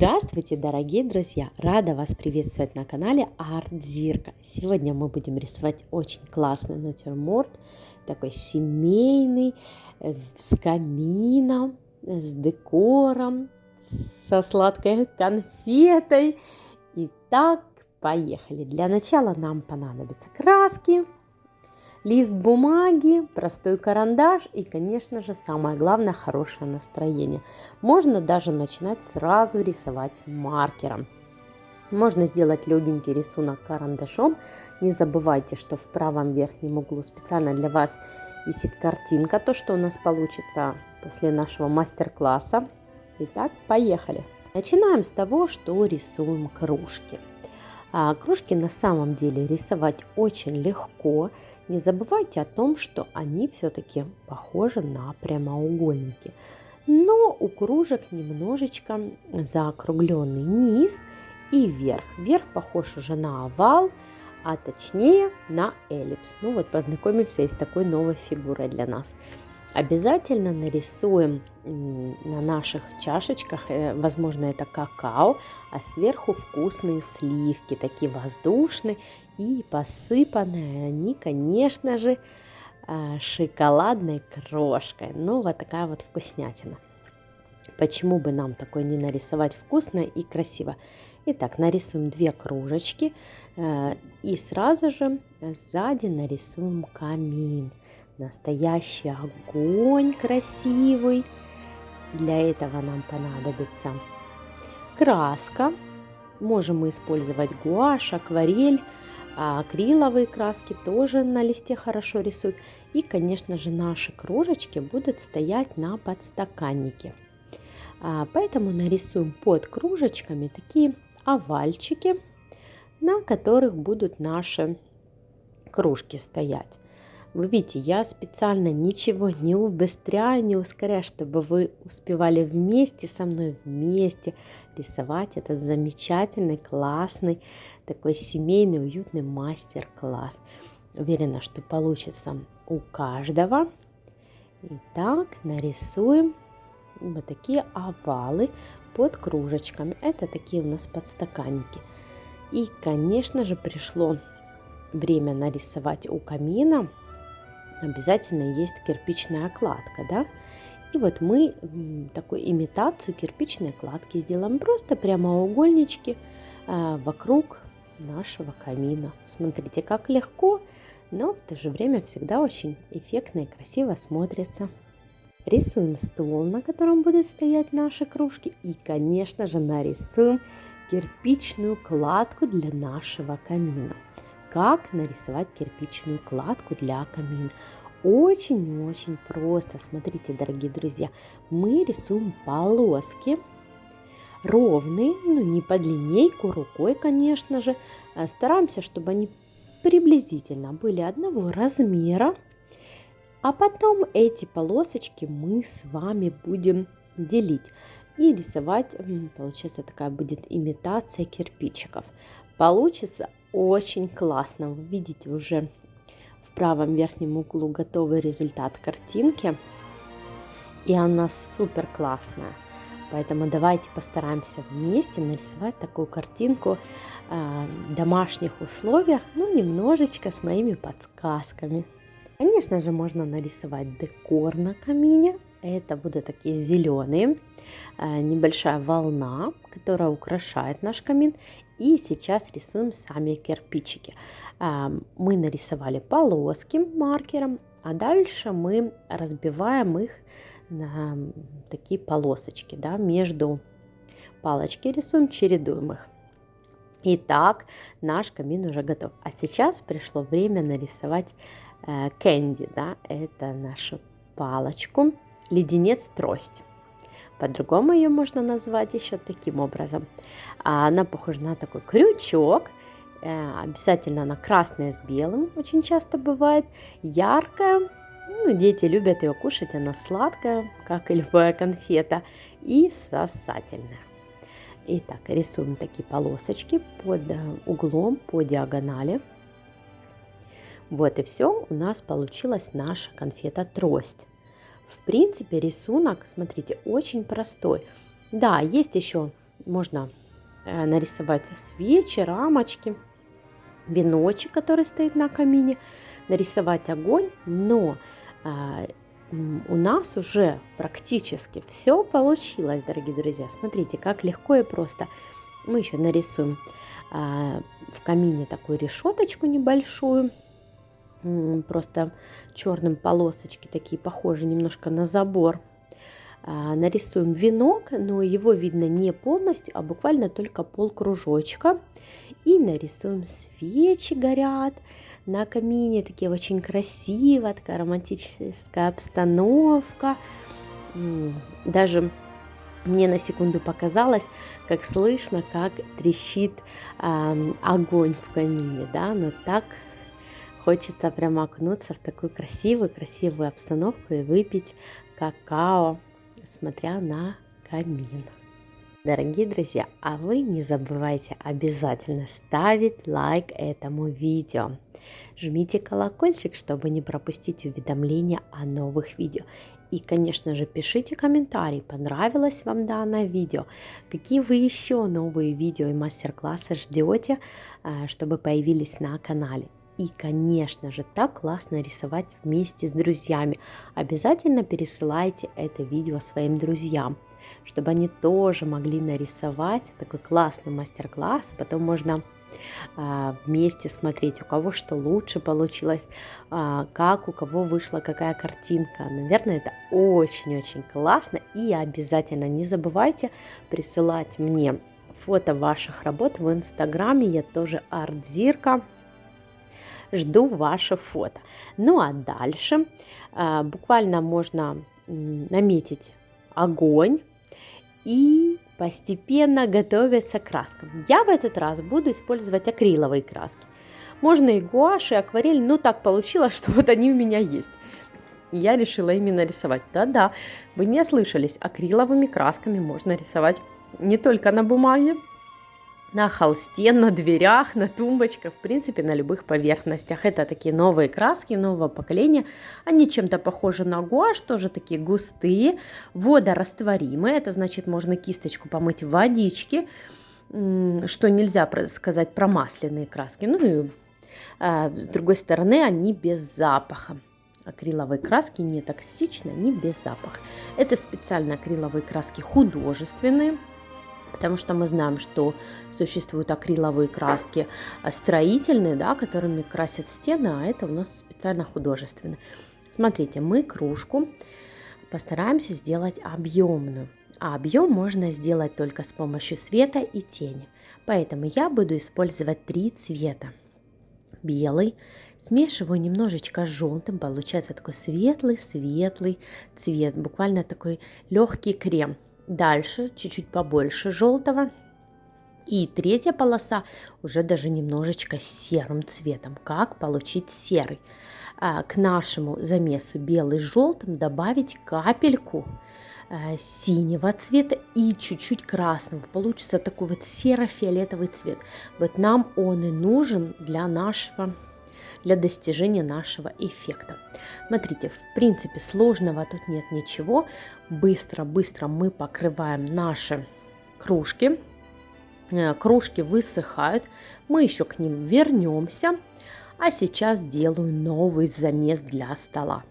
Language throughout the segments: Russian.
Здравствуйте, дорогие друзья! Рада вас приветствовать на канале Арт-Зирка. Сегодня мы будем рисовать очень классный натюрморт, такой семейный, с камином, с декором, со сладкой конфетой. Итак, поехали! Для начала нам понадобятся краски, лист бумаги, простой карандаш и, конечно же, самое главное, хорошее настроение. Можно даже начинать сразу рисовать маркером. Можно сделать легенький рисунок карандашом. Не забывайте, что в правом верхнем углу специально для вас висит картинка, то, что у нас получится после нашего мастер-класса. Итак, поехали! Начинаем с того, что рисуем кружки. Кружки на самом деле рисовать очень легко. Не забывайте о том, что они все-таки похожи на прямоугольники. Но у кружек немножечко заокругленный низ и верх. Верх похож уже на овал, а точнее на эллипс. Ну вот познакомимся и с такой новой фигурой для нас. Обязательно нарисуем на наших чашечках, возможно, это какао, а сверху вкусные сливки, такие воздушные и посыпанные они, конечно же, шоколадной крошкой. Ну, вот такая вот вкуснятина. Почему бы нам такой не нарисовать вкусно и красиво? Итак, нарисуем 2 кружечки и сразу же сзади нарисуем камин. Настоящий огонь красивый. Для этого нам понадобится краска. Можем мы использовать гуашь, акварель, акриловые краски тоже на листе хорошо рисуют. И, конечно же, наши кружечки будут стоять на подстаканнике. Поэтому нарисуем под кружечками такие овальчики, на которых будут наши кружки стоять. Вы видите, я специально ничего не убыстряю, не ускоряю, чтобы вы успевали вместе со мной, вместе рисовать этот замечательный, классный, такой семейный, уютный мастер-класс. Уверена, что получится у каждого. Итак, нарисуем вот такие овалы под кружечками. Это такие у нас подстаканники. И, конечно же, пришло время нарисовать у камина. Обязательно есть кирпичная кладка, да? И вот мы такую имитацию кирпичной кладки сделаем. Просто прямоугольнички вокруг нашего камина. Смотрите, как легко, но в то же время всегда очень эффектно и красиво смотрится. Рисуем стол, на котором будут стоять наши кружки. И, конечно же, нарисуем кирпичную кладку для нашего камина. Как нарисовать кирпичную кладку для камина? Очень-очень просто. Смотрите, дорогие друзья, мы рисуем полоски ровные, но не по линейку, рукой, конечно же. Стараемся, чтобы они приблизительно были одного размера. А потом эти полосочки мы с вами будем делить и рисовать. Получается, такая будет имитация кирпичиков. Получится очень классно. Вы видите уже в правом верхнем углу готовый результат картинки. И она супер классная. Поэтому давайте постараемся вместе нарисовать такую картинку в домашних условиях, ну немножечко с моими подсказками. Конечно же, можно нарисовать декор на камине. Это будут такие зеленые, небольшая волна, которая украшает наш камин. И сейчас рисуем сами кирпичики. Мы нарисовали полоски маркером, а дальше мы разбиваем их на такие полосочки, да, между палочки рисуем, чередуем их. Итак, наш камин уже готов. А сейчас пришло время нарисовать кэнди, да, это нашу палочку, леденец-трость. По-другому ее можно назвать еще таким образом. Она похожа на такой крючок. Обязательно она красная с белым, очень часто бывает. Яркая. Ну, дети любят ее кушать, она сладкая, как и любая конфета. И сосательная. Итак, рисуем такие полосочки под углом, по диагонали. Вот и все, у нас получилась наша конфета-трость. В принципе, рисунок, смотрите, очень простой. Да, есть еще можно нарисовать свечи, рамочки, веночек, который стоит на камине, нарисовать огонь, но у нас уже практически все получилось, дорогие друзья. Смотрите, как легко и просто. Мы еще нарисуем в камине такую решеточку небольшую, просто черным полосочки такие, похожие немножко на забор. Нарисуем венок, но его видно не полностью, а буквально только полкружочка. И нарисуем свечи, горят на камине, такие очень красиво, такая романтическая обстановка. Даже мне на секунду показалось, как слышно, как трещит огонь в камине, да, но так хочется прямо окунуться в такую красивую обстановку и выпить какао, смотря на камин. Дорогие друзья, а вы не забывайте обязательно ставить лайк этому видео. Жмите колокольчик, чтобы не пропустить уведомления о новых видео. И, конечно же, пишите комментарии, понравилось вам данное видео, какие вы еще новые видео и мастер-классы ждете, чтобы появились на канале. И, конечно же, так классно рисовать вместе с друзьями. Обязательно пересылайте это видео своим друзьям, чтобы они тоже могли нарисовать такой классный мастер-класс. Потом можно вместе смотреть, у кого что лучше получилось, как у кого вышла какая картинка. Наверное, это очень-очень классно. И обязательно не забывайте присылать мне фото ваших работ в инстаграме. Я тоже Артзирка. Жду ваше фото. Ну а дальше буквально можно наметить огонь и постепенно готовиться к краскам. Я в этот раз буду использовать акриловые краски. Можно и гуашь, и акварель, но так получилось, что вот они у меня есть. И я решила ими нарисовать. Да-да, вы не ослышались, акриловыми красками можно рисовать не только на бумаге, на холсте, на дверях, на тумбочках, в принципе, на любых поверхностях. Это такие новые краски, нового поколения. Они чем-то похожи на гуашь, тоже такие густые, водорастворимые. Это значит, можно кисточку помыть в водичке, что нельзя сказать про масляные краски. Ну и с другой стороны, они без запаха. Акриловые краски не токсичны, они без запаха. Это специально акриловые краски художественные. Потому что мы знаем, что существуют акриловые краски строительные, да, которыми красят стены, а это у нас специально художественные. Смотрите, мы кружку постараемся сделать объемную. А объем можно сделать только с помощью света и тени. Поэтому я буду использовать 3 цвета. Белый, смешиваю немножечко с желтым, получается такой светлый цвет, буквально такой легкий крем. Дальше чуть-чуть побольше желтого. И 3-я полоса уже даже немножечко серым цветом. Как получить серый? К нашему замесу белый с желтым добавить капельку синего цвета и чуть-чуть красного. Получится такой вот серо-фиолетовый цвет. Вот нам он и нужен для достижения нашего эффекта. Смотрите, в принципе, сложного тут нет ничего. Быстро мы покрываем наши кружки. Кружки высыхают. Мы еще к ним вернемся. А сейчас делаю новый замес для стола.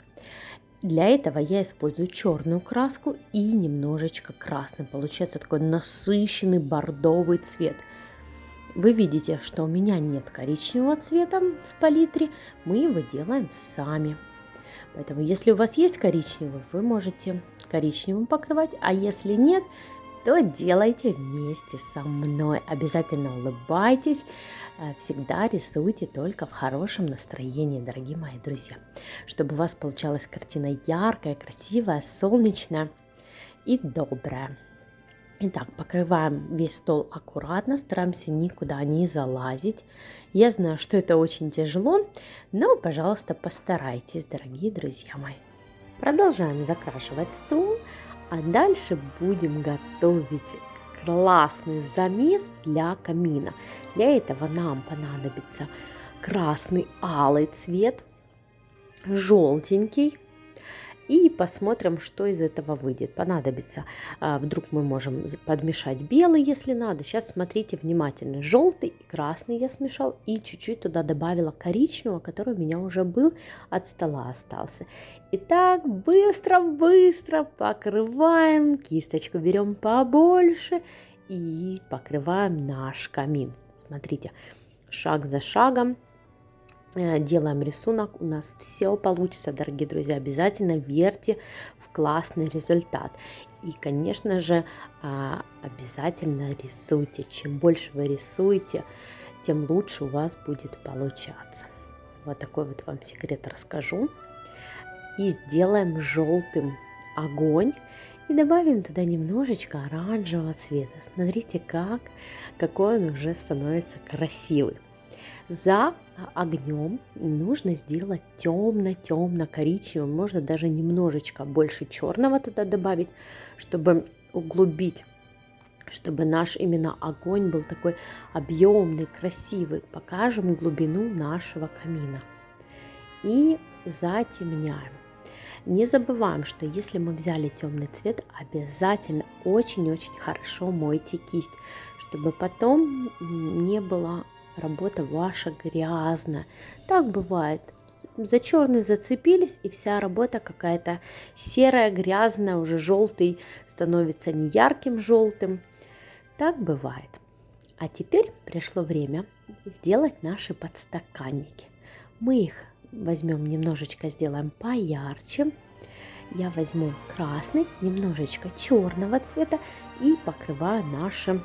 Для этого я использую черную краску и немножечко красный. Получается такой насыщенный бордовый цвет. Вы видите, что у меня нет коричневого цвета в палитре, мы его делаем сами. Поэтому, если у вас есть коричневый, вы можете коричневым покрывать, а если нет, то делайте вместе со мной. Обязательно улыбайтесь, всегда рисуйте только в хорошем настроении, дорогие мои друзья, чтобы у вас получалась картина яркая, красивая, солнечная и добрая. Итак, покрываем весь стол аккуратно, стараемся никуда не залазить. Я знаю, что это очень тяжело, но, пожалуйста, постарайтесь, дорогие друзья мои. Продолжаем закрашивать стол, а дальше будем готовить классный замес для камина. Для этого нам понадобится красный алый цвет, желтенький и посмотрим, что из этого выйдет. Понадобится, вдруг мы можем подмешать белый, если надо. Сейчас смотрите внимательно. Желтый и красный я смешал, и чуть-чуть туда добавила коричневого, который у меня уже был, от стола остался. Итак, быстро-быстро покрываем, кисточку берем побольше и покрываем наш камин. Смотрите, шаг за шагом делаем рисунок, у нас все получится, дорогие друзья. Обязательно верьте в классный результат. И, конечно же, обязательно рисуйте. Чем больше вы рисуете, тем лучше у вас будет получаться. Вот такой вот вам секрет расскажу. И сделаем желтым огонь. И добавим туда немножечко оранжевого цвета. Смотрите, какой он уже становится красивый. За огнем нужно сделать темно-темно-коричневым. Можно даже немножечко больше черного туда добавить, чтобы углубить, чтобы наш именно огонь был такой объемный, красивый. Покажем глубину нашего камина. И затемняем. Не забываем, что если мы взяли темный цвет, обязательно очень-очень хорошо мойте кисть, чтобы потом не было работа ваша грязная. Так бывает. За черный зацепились, и вся работа какая-то серая, грязная, уже желтый становится не ярким желтым. Так бывает. А теперь пришло время сделать наши подстаканники. Мы их возьмем немножечко, сделаем поярче. Я возьму красный, немножечко черного цвета и покрываю наши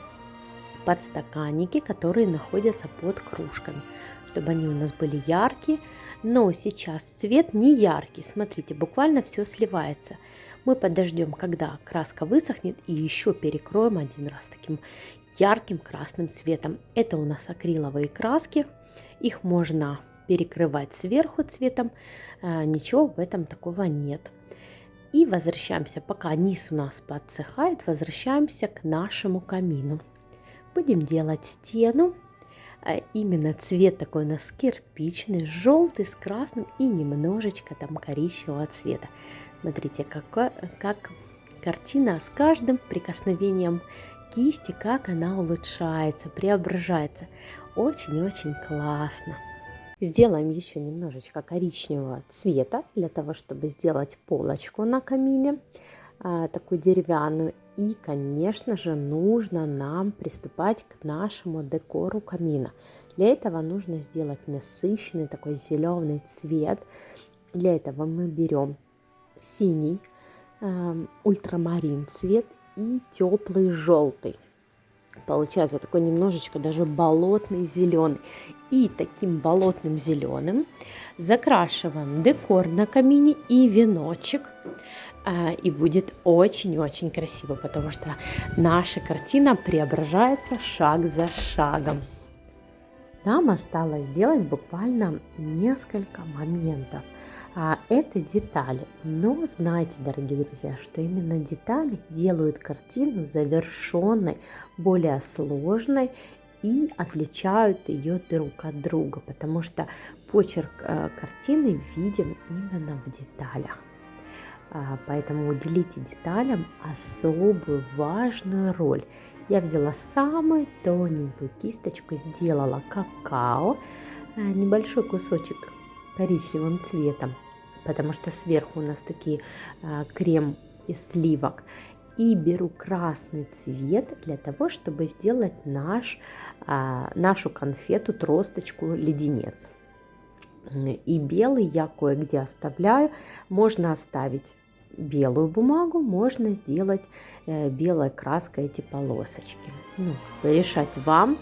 подстаканники, которые находятся под кружками, чтобы они у нас были яркие. Но сейчас цвет не яркий. Смотрите, буквально все сливается. Мы подождем, когда краска высохнет, и еще перекроем один раз таким ярким красным цветом. Это у нас акриловые краски. Их можно перекрывать сверху цветом. Ничего в этом такого нет. И возвращаемся, пока низ у нас подсыхает, возвращаемся к нашему камину. Будем делать стену. Именно цвет такой у нас кирпичный, желтый с красным и немножечко там коричневого цвета. Смотрите, как картина с каждым прикосновением кисти, как она улучшается, преображается. Очень-очень классно. Сделаем еще немножечко коричневого цвета для того, чтобы сделать полочку на камине, такую деревянную. И, конечно же, нужно нам приступать к нашему декору камина. Для этого нужно сделать насыщенный такой зеленый цвет. Для этого мы берем синий, ультрамарин цвет и теплый желтый. Получается такой немножечко даже болотный зеленый. И таким болотным зеленым закрашиваем декор на камине и веночек. И будет очень-очень красиво, потому что наша картина преображается шаг за шагом. Нам осталось сделать буквально несколько моментов. Это детали. Но знайте, дорогие друзья, что именно детали делают картину завершенной, более сложной и отличают ее друг от друга, потому что почерк картины виден именно в деталях. Поэтому уделите деталям особую важную роль. Я взяла самую тоненькую кисточку, сделала какао, небольшой кусочек коричневым цветом, потому что сверху у нас такие крем из сливок. И беру красный цвет для того, чтобы сделать нашу конфету, тросточку, леденец. И белый я кое-где оставляю. Можно оставить белую бумагу, можно сделать белой краской эти полосочки. Решать вам.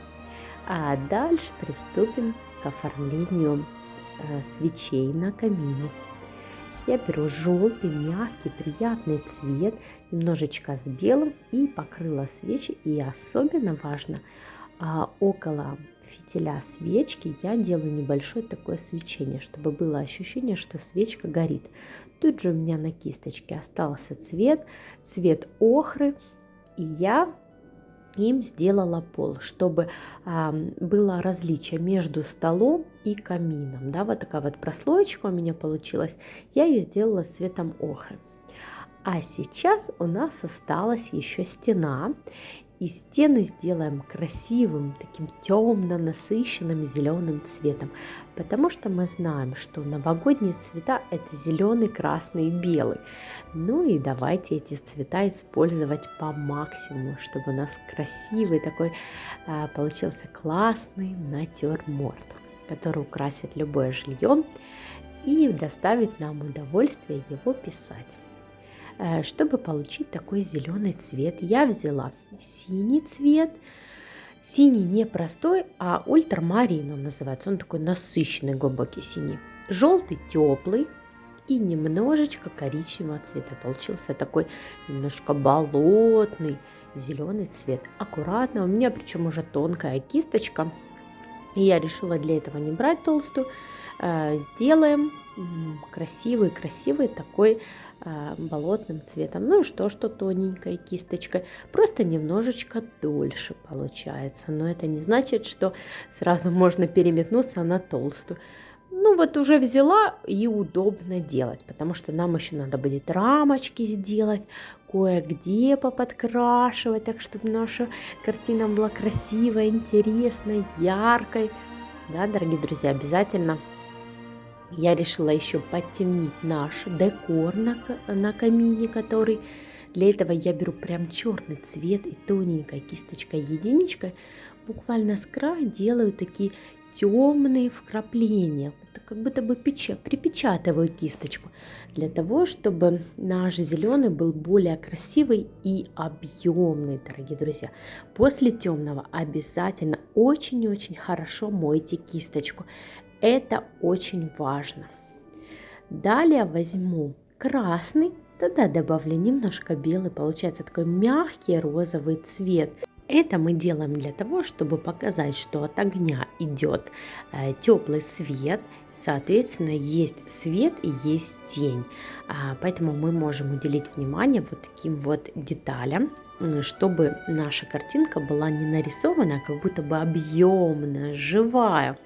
А дальше приступим к оформлению свечей на камине. Я беру желтый, мягкий, приятный цвет, немножечко с белым, и покрыла свечи. И особенно важно, около фитиля свечки я делаю небольшое такое свечение, чтобы было ощущение, что свечка горит. Тут же у меня на кисточке остался цвет охры, и я им сделала пол, чтобы было различие между столом и камином. Да, вот такая вот прослоечка у меня получилась. Я ее сделала цветом охры. А сейчас у нас осталась еще стена. И стену сделаем красивым, таким темным, насыщенным зеленым цветом. Потому что мы знаем, что новогодние цвета – это зеленый, красный и белый. Ну и давайте эти цвета использовать по максимуму, чтобы у нас красивый такой получился классный натюрморт, который украсит любое жилье и доставит нам удовольствие его писать. Чтобы получить такой зеленый цвет, я взяла синий цвет. Синий не простой, а ультрамарин он называется. Он такой насыщенный, глубокий синий. Желтый теплый и немножечко коричневого цвета. Получился такой немножко болотный зеленый цвет. Аккуратно. У меня причем уже тонкая кисточка. И я решила для этого не брать толстую. Сделаем красивый такой болотным цветом. Ну и что тоненькой кисточкой. Просто немножечко дольше получается. Но это не значит, что сразу можно переметнуться на толстую. Ну вот уже взяла и удобно делать, потому что нам еще надо будет рамочки сделать, кое-где поподкрашивать, так чтобы наша картина была красивой, интересной, яркой. Да, дорогие друзья, обязательно. Я решила еще подтемнить наш декор на камине, который для этого я беру прям черный цвет и тоненькой кисточкой единичкой буквально с края делаю такие темные вкрапления, как будто бы припечатываю кисточку для того, чтобы наш зеленый был более красивый и объемный, дорогие друзья. После темного обязательно очень-очень хорошо мойте кисточку. Это очень важно. Далее возьму красный, тогда добавлю немножко белый, получается такой мягкий розовый цвет. Это мы делаем для того, чтобы показать, что от огня идет теплый свет, соответственно, есть свет и есть тень. Поэтому мы можем уделить внимание вот таким вот деталям, чтобы наша картинка была не нарисована, а как будто бы объемная, живая.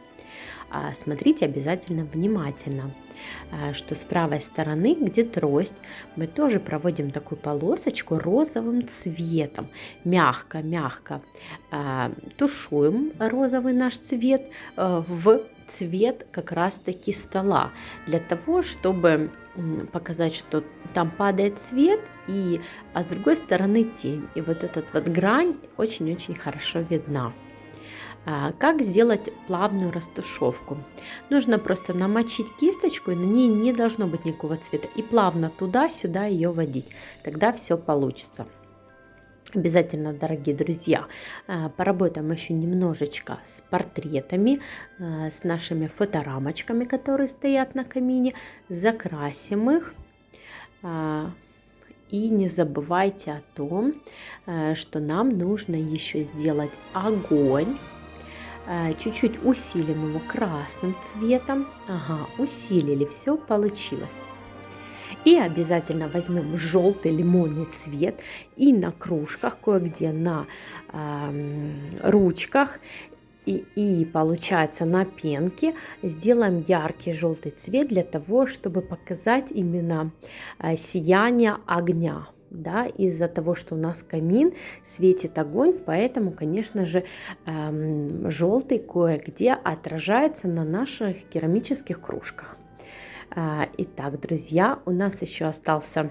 Смотрите обязательно внимательно, что с правой стороны, где трость, мы тоже проводим такую полосочку розовым цветом. Мягко тушуем розовый наш цвет в цвет как раз-таки стола, для того, чтобы показать, что там падает свет, а с другой стороны тень. И вот эта вот грань очень-очень хорошо видна. Как сделать плавную растушевку? Нужно просто намочить кисточку, и на ней не должно быть никакого цвета, и плавно туда-сюда ее водить. Тогда все получится. Обязательно, дорогие друзья, поработаем еще немножечко с портретами, с нашими фоторамочками, которые стоят на камине, закрасим их. И не забывайте о том, что нам нужно еще сделать огонь. Чуть-чуть усилим его красным цветом. Усилили, все получилось. И обязательно возьмем желтый лимонный цвет и на кружках, кое-где на ручках и получается на пенке сделаем яркий желтый цвет для того, чтобы показать именно сияние огня. Да, из-за того, что у нас камин, светит огонь, поэтому, конечно же, желтый кое-где отражается на наших керамических кружках. Итак, друзья, у нас еще остался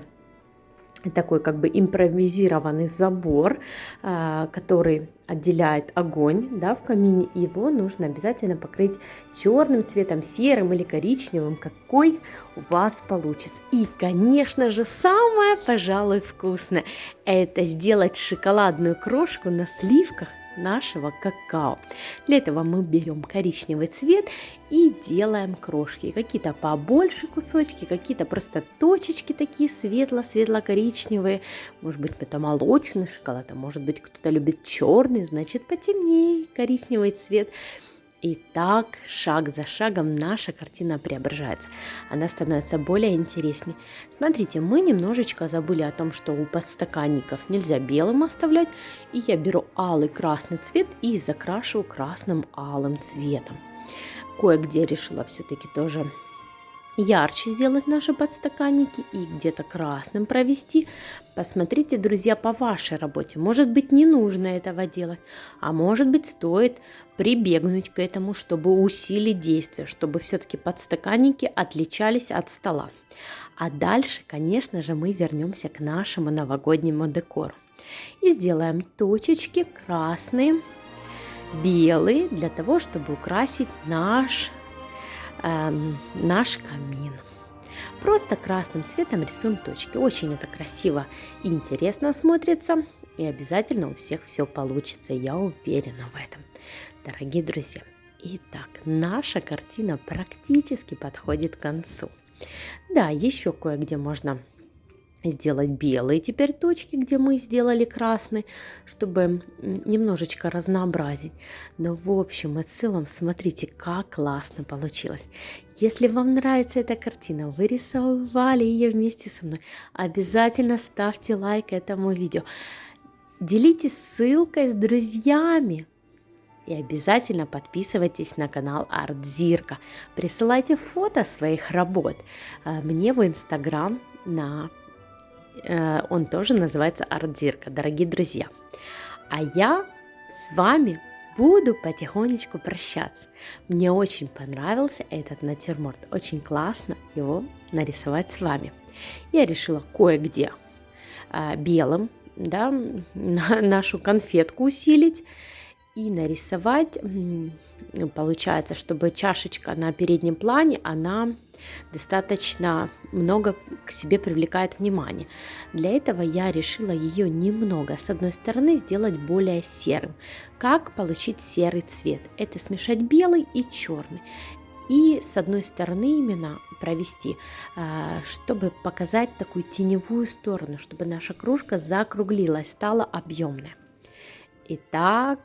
такой как бы импровизированный забор, который отделяет огонь, да, в камине. Его нужно обязательно покрыть черным цветом, серым или коричневым, какой у вас получится. И, конечно же, самое, пожалуй, вкусное – это сделать шоколадную крошку на сливках нашего какао. Для этого мы берем коричневый цвет и делаем крошки. Какие-то побольше кусочки, какие-то просто точечки такие светло-коричневые. Может быть, это молочный шоколад, а может быть, кто-то любит черный, значит, потемнее коричневый цвет. И так, шаг за шагом, наша картина преображается. Она становится более интересней. Смотрите, мы немножечко забыли о том, что у подстаканников нельзя белым оставлять. И я беру алый красный цвет и закрашиваю красным алым цветом. Кое-где решила все-таки тоже ярче сделать наши подстаканники и где-то красным провести. Посмотрите, друзья, по вашей работе. Может быть, не нужно этого делать, а может быть, стоит прибегнуть к этому, чтобы усилить действие, чтобы все-таки подстаканники отличались от стола. А дальше, конечно же, мы вернемся к нашему новогоднему декору. И сделаем точечки красные, белые, для того, чтобы украсить наш камин. Просто красным цветом рисуем точки. Очень это красиво и интересно смотрится. И обязательно у всех все получится. Я уверена в этом. Дорогие друзья, итак, наша картина практически подходит к концу. Да, еще кое-где можно сделать белые теперь точки, где мы сделали красный, чтобы немножечко разнообразить. Но в общем и целом, смотрите, как классно получилось. Если вам нравится эта картина, вы рисовали ее вместе со мной, обязательно ставьте лайк этому видео. Делитесь ссылкой с друзьями. И обязательно подписывайтесь на канал Артзирка. Присылайте фото своих работ мне в Инстаграм он тоже называется Артзирка, дорогие друзья. А я с вами буду потихонечку прощаться. Мне очень понравился этот натюрморт. Очень классно его нарисовать с вами. Я решила кое-где белым, да, нашу конфетку усилить и нарисовать. Получается, чтобы чашечка на переднем плане, она достаточно много к себе привлекает внимание. Для этого я решила ее немного с одной стороны сделать более серым. Как получить серый цвет? Это смешать белый и черный. И с одной стороны именно провести, чтобы показать такую теневую сторону, чтобы наша кружка закруглилась, стала объемной. Итак,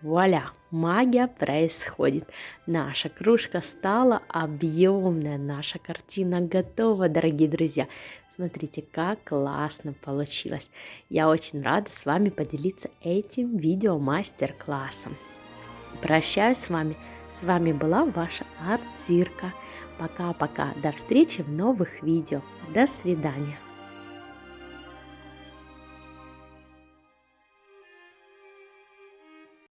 вуаля, магия происходит. Наша кружка стала объемная, наша картина готова, дорогие друзья. Смотрите, как классно получилось. Я очень рада с вами поделиться этим видео мастер-классом. Прощаюсь с вами. С вами была ваша Артзирка. Пока-пока. До встречи в новых видео. До свидания.